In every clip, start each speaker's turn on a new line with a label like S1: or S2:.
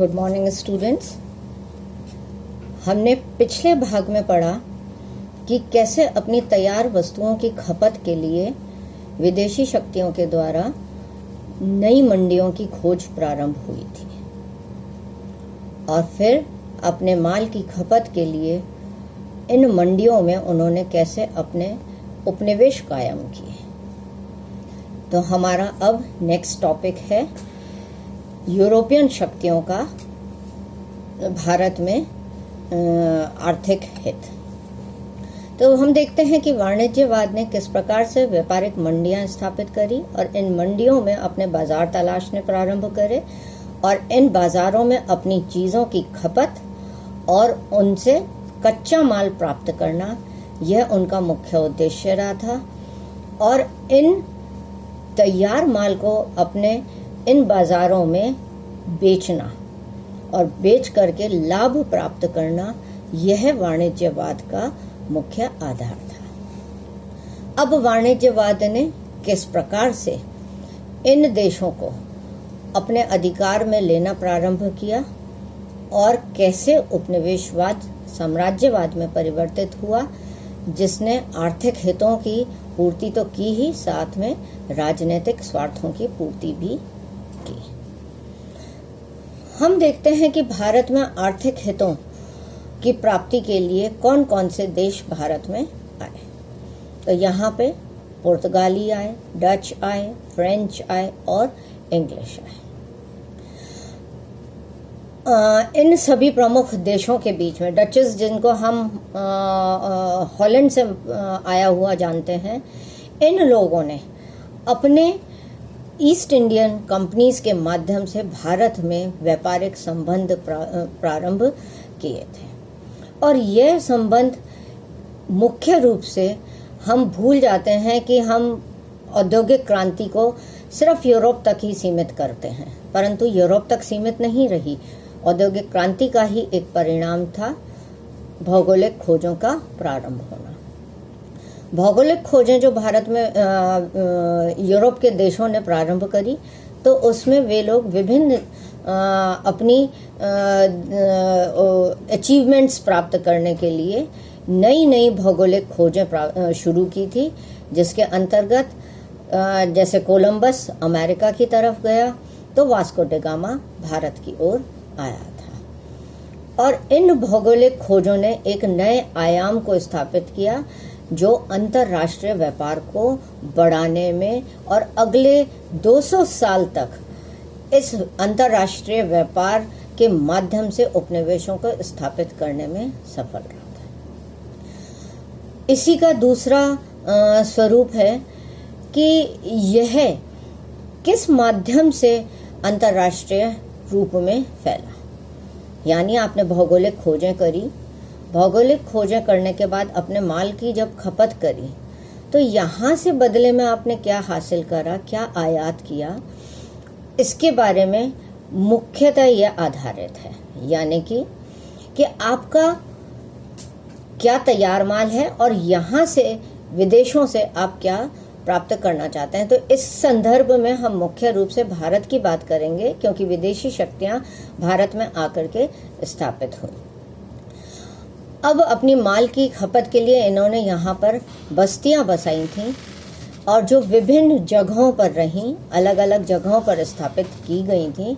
S1: Good morning students. हमने पिछले भाग में पढ़ा कि कैसे अपनी तैयार वस्तुओं की खपत के लिए विदेशी शक्तियों के द्वारा नई मंडियों की खोज प्रारंभ हुई थी और फिर अपने माल की खपत के लिए इन मंडियों में उन्होंने कैसे अपने उपनिवेश कायम किए। तो हमारा अब नेक्स्ट टॉपिक है यूरोपियन शक्तियों का भारत में आर्थिक हित। तो हम देखते हैं कि वाणिज्यवाद ने किस प्रकार से व्यापारिक मंडियां स्थापित करी और इन मंडियों में अपने बाजार तलाशने प्रारंभ करे और इन बाजारों में अपनी चीजों की खपत और उनसे कच्चा माल प्राप्त करना, यह उनका मुख्य उद्देश्य रहा था। और इन तैयार माल को अपने इन बाजारों में बेचना और बेच करके लाभ प्राप्त करना, यह वाणिज्यवाद का मुख्य आधार था। अब वाणिज्यवाद ने किस प्रकार से इन देशों को अपने अधिकार में लेना प्रारंभ किया और कैसे उपनिवेशवाद साम्राज्यवाद में परिवर्तित हुआ, जिसने आर्थिक हितों की पूर्ति तो की ही, साथ में राजनीतिक स्वार्थों की पूर्ति भी की। हम देखते हैं कि भारत में आर्थिक हितों की प्राप्ति के लिए कौन कौन से देश भारत में आए। तो यहाँ पे पुर्तगाली आए, डच आए, फ्रेंच आए और इंग्लिश आए। इन सभी प्रमुख देशों के बीच में डचेस, जिनको हम हॉलैंड से आया हुआ जानते हैं, इन लोगों ने अपने ईस्ट इंडियन कंपनीज के माध्यम से भारत में व्यापारिक संबंध प्रारंभ किए थे। और यह संबंध मुख्य रूप से हम भूल जाते हैं कि हम औद्योगिक क्रांति को सिर्फ यूरोप तक ही सीमित करते हैं, परंतु यूरोप तक सीमित नहीं रही। औद्योगिक क्रांति का ही एक परिणाम था भौगोलिक खोजों का प्रारंभ होना। भौगोलिक खोजें जो भारत में यूरोप के देशों ने प्रारंभ करी, तो उसमें वे लोग विभिन्न अपनी अचीवमेंट्स प्राप्त करने के लिए नई नई भौगोलिक खोजें शुरू की थी, जिसके अंतर्गत जैसे कोलंबस अमेरिका की तरफ गया तो वास्को डी गामा भारत की ओर आया था। और इन भौगोलिक खोजों ने एक नए आयाम को स्थापित किया, जो अंतर्राष्ट्रीय व्यापार को बढ़ाने में और अगले 200 साल तक इस अंतर्राष्ट्रीय व्यापार के माध्यम से उपनिवेशों को स्थापित करने में सफल रहा था। इसी का दूसरा स्वरूप है कि यह किस माध्यम से अंतर्राष्ट्रीय रूप में फैला। यानी आपने भौगोलिक खोजें करी, भौगोलिक खोजें करने के बाद अपने माल की जब खपत करी, तो यहाँ से बदले में आपने क्या हासिल करा, क्या आयात किया, इसके बारे में मुख्यतः यह आधारित है। यानी कि आपका क्या तैयार माल है और यहाँ से विदेशों से आप क्या प्राप्त करना चाहते हैं। तो इस संदर्भ में हम मुख्य रूप से भारत की बात करेंगे, क्योंकि विदेशी शक्तियां भारत में आकर के स्थापित हुई। अब अपनी माल की खपत के लिए इन्होंने यहाँ पर बस्तियां बसाई थीं और जो विभिन्न जगहों पर रहीं, अलग अलग जगहों पर स्थापित की गई थीं।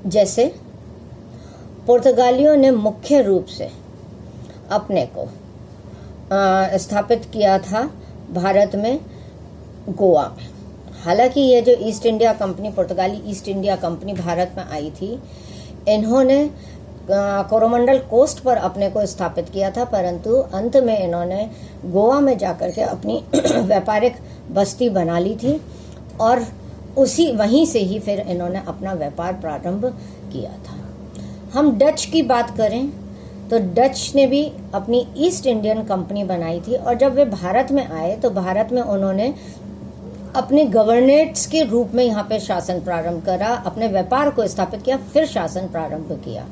S1: जैसे पुर्तगालियों ने मुख्य रूप से अपने को स्थापित किया था भारत में गोवा में। हालांकि ये जो ईस्ट इंडिया कंपनी, पुर्तगाली ईस्ट इंडिया कंपनी भारत में आई थी, इन्होंने कोरोमंडल कोस्ट पर अपने को स्थापित किया था, परंतु अंत में इन्होंने गोवा में जाकर के अपनी व्यापारिक बस्ती बना ली थी और वहीं से ही फिर इन्होंने अपना व्यापार प्रारंभ किया था। हम डच की बात करें तो डच ने भी अपनी ईस्ट इंडियन कंपनी बनाई थी और जब वे भारत में आए तो भारत में उन्होंने अपने गवर्नेट्स के रूप में यहाँ पे शासन प्रारंभ करा, अपने व्यापार को स्थापित किया, फिर शासन प्रारंभ किया।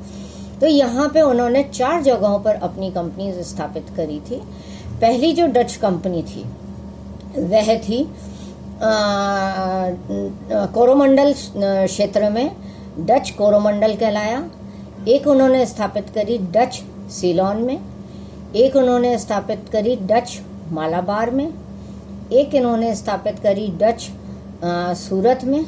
S1: तो यहाँ पे उन्होंने 4 जगहों पर अपनी कंपनी स्थापित करी थी। पहली जो डच कंपनी थी वह थी कोरोमंडल क्षेत्र में डच कोरोमंडल कहलाया, एक उन्होंने स्थापित करी डच सीलोन में, एक उन्होंने स्थापित करी डच मालाबार में, एक इन्होंने स्थापित करी डच सूरत में,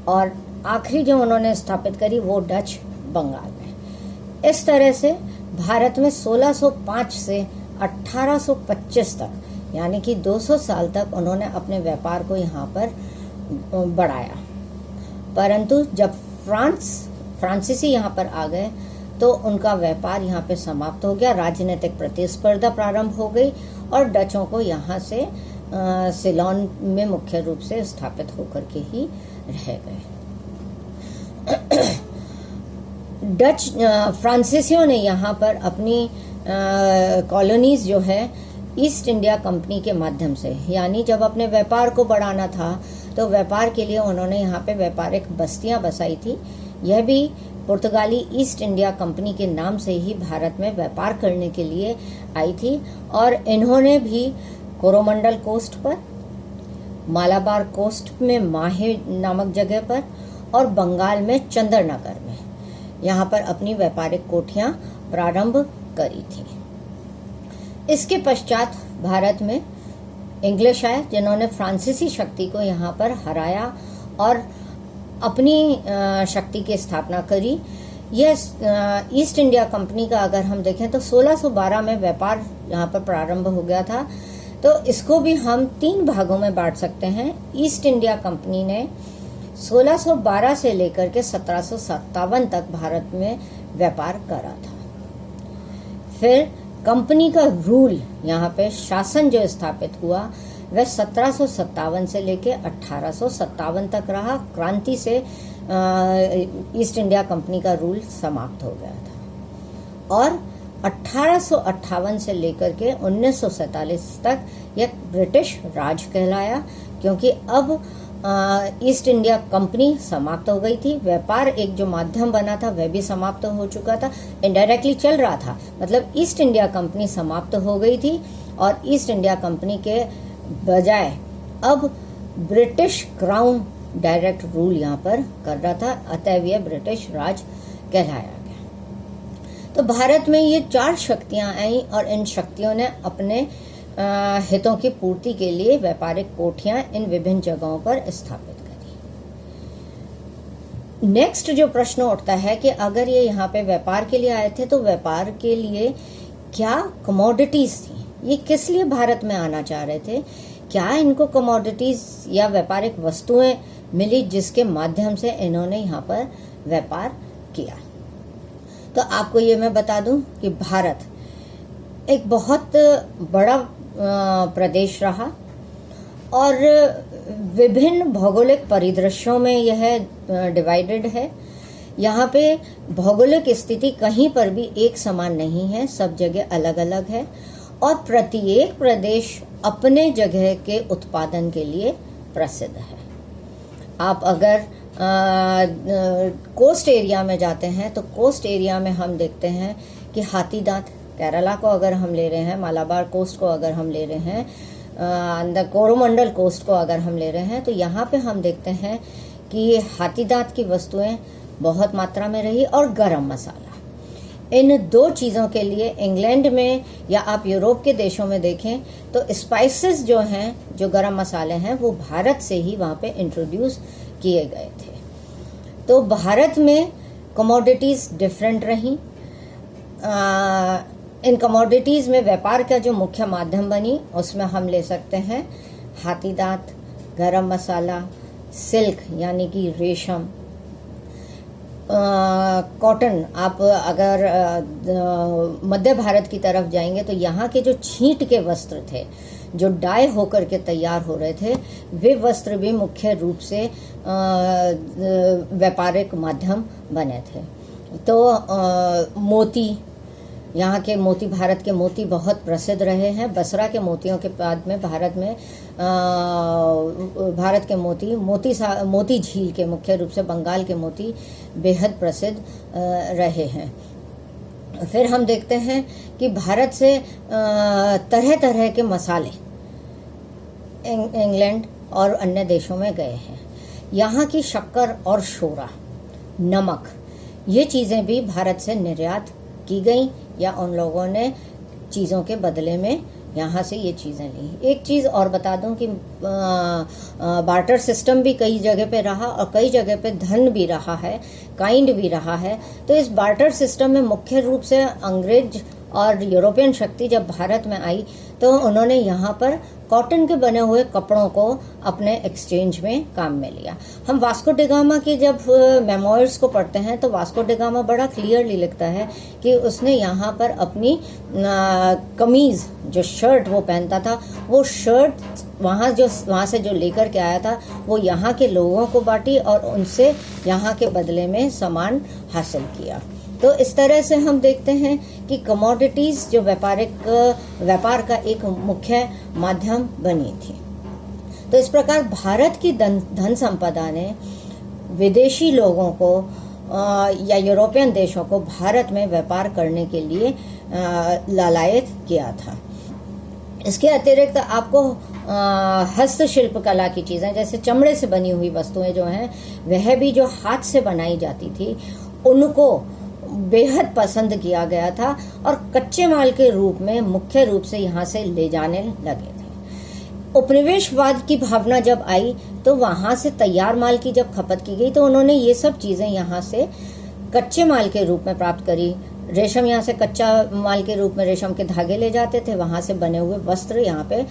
S1: और आखिरी जो उन्होंने स्थापित करी वो डच बंगाल में। इस तरह से भारत में 1605 से 1825 तक यानी कि 200 साल तक उन्होंने अपने व्यापार को यहाँ पर बढ़ाया। परंतु जब फ्रांसीसी यहाँ पर आ गए तो उनका व्यापार यहाँ पे समाप्त हो गया, राजनीतिक प्रतिस्पर्धा प्रारंभ हो गई और डचों को यहाँ से सिलोन में मुख्य रूप से स्थापित होकर के ही रह गए। डच फ्रांसीसियों ने यहाँ पर अपनी कॉलोनीज जो है ईस्ट इंडिया कंपनी के माध्यम से, यानी जब अपने व्यापार को बढ़ाना था तो व्यापार के लिए उन्होंने यहाँ पे व्यापारिक बस्तियां बसाई थी। यह भी पुर्तगाली ईस्ट इंडिया कंपनी के नाम से ही भारत में व्यापार करने के लिए आई थी और इन्होंने भी कोरोमंडल कोस्ट पर, मालाबार कोस्ट में माहे नामक जगह पर और बंगाल में चंद्रनगर में यहाँ पर अपनी व्यापारिक कोठियां प्रारंभ करी थी। इसके पश्चात भारत में इंग्लिश आए जिन्होंने फ्रांसीसी शक्ति को यहाँ पर हराया और अपनी शक्ति की स्थापना करी। यह ईस्ट इंडिया कंपनी का अगर हम देखें तो 1612 में व्यापार यहाँ पर प्रारंभ हो गया था, तो इसको भी हम 3 भागों में बांट सकते हैं। ईस्ट इंडिया कंपनी ने 1612 से लेकर के 1757 तक भारत में व्यापार करा था। फिर कंपनी का रूल यहाँ पे शासन जो स्थापित हुआ वह 1757 से लेके 1857 तक रहा। क्रांति से ईस्ट इंडिया कंपनी का रूल समाप्त हो गया था और 1858 से लेकर के 1947 तक यह ब्रिटिश राज कहलाया, क्योंकि अब ईस्ट इंडिया कंपनी समाप्त हो गई थी। व्यापार एक जो माध्यम बना था वह भी समाप्त हो चुका था, इनडायरेक्टली चल रहा था, मतलब ईस्ट इंडिया कंपनी समाप्त हो गई थी और ईस्ट इंडिया कंपनी के बजाय अब ब्रिटिश क्राउन डायरेक्ट रूल यहाँ पर कर रहा था, अतएव यह ब्रिटिश राज कहलाया गया। तो भारत में ये 4 शक्तियां आई और इन शक्तियों ने अपने हितों की पूर्ति के लिए व्यापारिक कोठियां इन विभिन्न जगहों पर स्थापित करी। नेक्स्ट जो प्रश्न उठता है कि अगर ये यहाँ पे व्यापार के लिए आए थे तो व्यापार के लिए क्या कमोडिटीज थी, ये किस लिए भारत में आना चाह रहे थे, क्या इनको कमोडिटीज या व्यापारिक वस्तुएं मिली जिसके माध्यम से इन्होंने यहाँ पर व्यापार किया। तो आपको ये मैं बता दूं कि भारत एक बहुत बड़ा प्रदेश रहा और विभिन्न भौगोलिक परिदृश्यों में यह डिवाइडेड है। यहाँ पे भौगोलिक स्थिति कहीं पर भी एक समान नहीं है, सब जगह अलग अलग है और प्रत्येक प्रदेश अपने जगह के उत्पादन के लिए प्रसिद्ध है। आप अगर कोस्ट एरिया में जाते हैं तो कोस्ट एरिया में हम देखते हैं कि हाथी दांत, केरला को अगर हम ले रहे हैं, मालाबार कोस्ट को अगर हम ले रहे हैं, कोरोमंडल कोस्ट को अगर हम ले रहे हैं, तो यहाँ पे हम देखते हैं कि हाथी दांत की वस्तुएं बहुत मात्रा में रही और गरम मसाला। इन 2 चीज़ों के लिए इंग्लैंड में या आप यूरोप के देशों में देखें तो स्पाइसेस जो हैं, जो गरम मसाले हैं, वो भारत से ही वहाँ पे इंट्रोड्यूस किए गए थे। तो भारत में कमोडिटीज डिफरेंट रही। इन कमोडिटीज में व्यापार का जो मुख्य माध्यम बनी उसमें हम ले सकते हैं हाथी दांत, गरम मसाला, सिल्क यानी कि रेशम, कॉटन। आप अगर मध्य भारत की तरफ जाएंगे तो यहाँ के जो छींट के वस्त्र थे, जो डाई होकर के तैयार हो रहे थे, वे वस्त्र भी मुख्य रूप से व्यापारिक माध्यम बने थे। तो मोती, यहाँ के मोती, भारत के मोती बहुत प्रसिद्ध रहे हैं। बसरा के मोतियों के बाद में भारत के मोती झील के, मुख्य रूप से बंगाल के मोती बेहद प्रसिद्ध रहे हैं। फिर हम देखते हैं कि भारत से तरह तरह के मसाले इंग्लैंड और अन्य देशों में गए हैं। यहाँ की शक्कर और शोरा नमक, ये चीज़ें भी भारत से निर्यात की गई या उन लोगों ने चीज़ों के बदले में यहाँ से ये चीज़ें ली। एक चीज़ और बता दूं कि बार्टर सिस्टम भी कई जगह पे रहा और कई जगह पे धन भी रहा है, काइंड भी रहा है। तो इस बार्टर सिस्टम में मुख्य रूप से अंग्रेज और यूरोपियन शक्ति जब भारत में आई तो उन्होंने यहाँ पर कॉटन के बने हुए कपड़ों को अपने एक्सचेंज में काम में लिया। हम वास्को डी गामा के जब मेमोइर्स को पढ़ते हैं तो वास्को डी गामा बड़ा क्लियरली लिखता है कि उसने यहाँ पर अपनी कमीज, जो शर्ट वो पहनता था, वो शर्ट वहाँ से जो लेकर के आया था वो यहाँ के लोगों को बांटी और उनसे यहाँ के बदले में सामान हासिल किया। तो इस तरह से हम देखते हैं कि कमोडिटीज जो व्यापार का एक मुख्य माध्यम बनी थी। तो इस प्रकार भारत की धन संपदा ने विदेशी लोगों को या यूरोपियन देशों को भारत में व्यापार करने के लिए लालायित किया था। इसके अतिरिक्त आपको हस्तशिल्प कला की चीजें, जैसे चमड़े से बनी हुई वस्तुएं जो हैं, वह भी जो हाथ से बनाई जाती थी उनको बेहद पसंद किया गया था और कच्चे माल के रूप में मुख्य रूप से यहाँ से ले जाने लगे थे। उपनिवेशवाद की भावना जब आई तो वहां से तैयार माल की जब खपत की गई तो उन्होंने ये सब चीजें यहाँ से कच्चे माल के रूप में प्राप्त करी। रेशम यहाँ से कच्चा माल के रूप में रेशम के धागे ले जाते थे, वहां से बने हुए वस्त्र यहाँ पे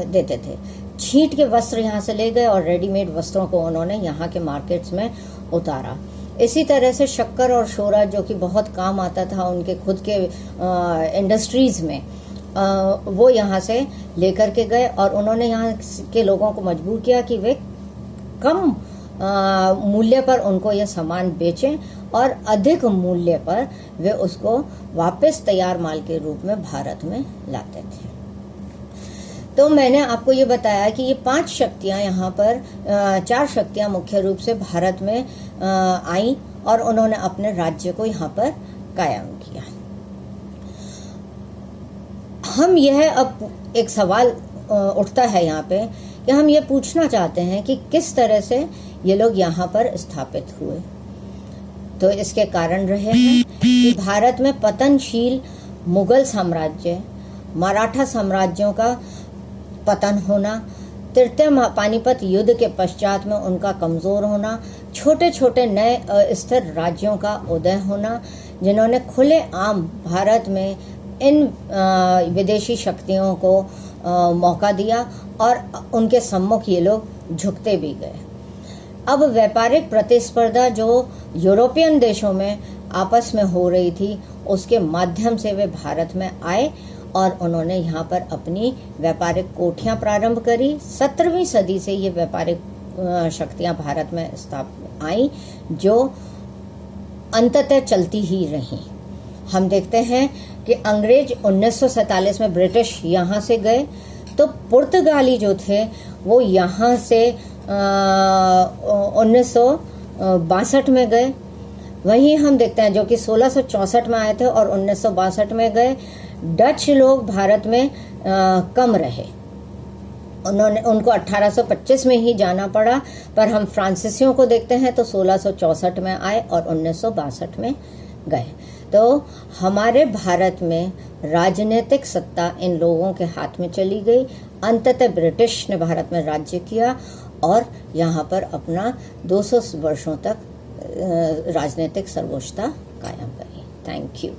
S1: देते थे। छींट के वस्त्र यहाँ से ले गए और रेडीमेड वस्त्रों को उन्होंने यहाँ के मार्केट्स में उतारा। इसी तरह से शक्कर और शोरा, जो कि बहुत काम आता था उनके खुद के इंडस्ट्रीज में, वो यहाँ से लेकर के गए और उन्होंने यहाँ के लोगों को मजबूर किया कि वे कम मूल्य पर उनको यह सामान बेचें और अधिक मूल्य पर वे उसको वापस तैयार माल के रूप में भारत में लाते थे। तो मैंने आपको ये बताया कि ये 5 शक्तियां यहाँ पर 4 शक्तियां मुख्य रूप से भारत में आई और उन्होंने अपने राज्य को यहाँ पर कायम किया। हम यह अब एक सवाल उठता है यहाँ पे कि हम ये पूछना चाहते हैं कि किस तरह से ये लोग यहाँ पर स्थापित हुए। तो इसके कारण रहे हैं कि भारत में पतनशील मुगल साम्राज्य, मराठा साम्राज्यों का पतन होना, तृतीय पानीपत युद्ध के पश्चात में उनका कमजोर होना, छोटे छोटे नए स्थिर राज्यों का उदय होना, जिन्होंने खुले आम भारत में इन विदेशी शक्तियों को मौका दिया और उनके सम्मुख ये लोग झुकते भी गए। अब व्यापारिक प्रतिस्पर्धा जो यूरोपियन देशों में आपस में हो रही थी, उसके माध्यम से वे भारत में आए और उन्होंने यहाँ पर अपनी व्यापारिक कोठियां प्रारंभ करी। 17वीं सदी से ये व्यापारिक शक्तियां भारत में स्थापित आई, जो अंततः चलती ही रहीं। हम देखते हैं कि अंग्रेज 1947 में ब्रिटिश यहाँ से गए, तो पुर्तगाली जो थे वो यहाँ से 1962 में गए। वहीं हम देखते हैं जो कि 1664 में आए थे और 1962 में गए। डच लोग भारत में कम रहे, उनको 1825 में ही जाना पड़ा, पर हम फ्रांसीसियों को देखते हैं तो 1664 में आए और 1962 में गए। तो हमारे भारत में राजनीतिक सत्ता इन लोगों के हाथ में चली गई। अंततः ब्रिटिश ने भारत में राज्य किया और यहाँ पर अपना 200 वर्षों तक राजनीतिक सर्वोच्चता कायम करी। Thank you.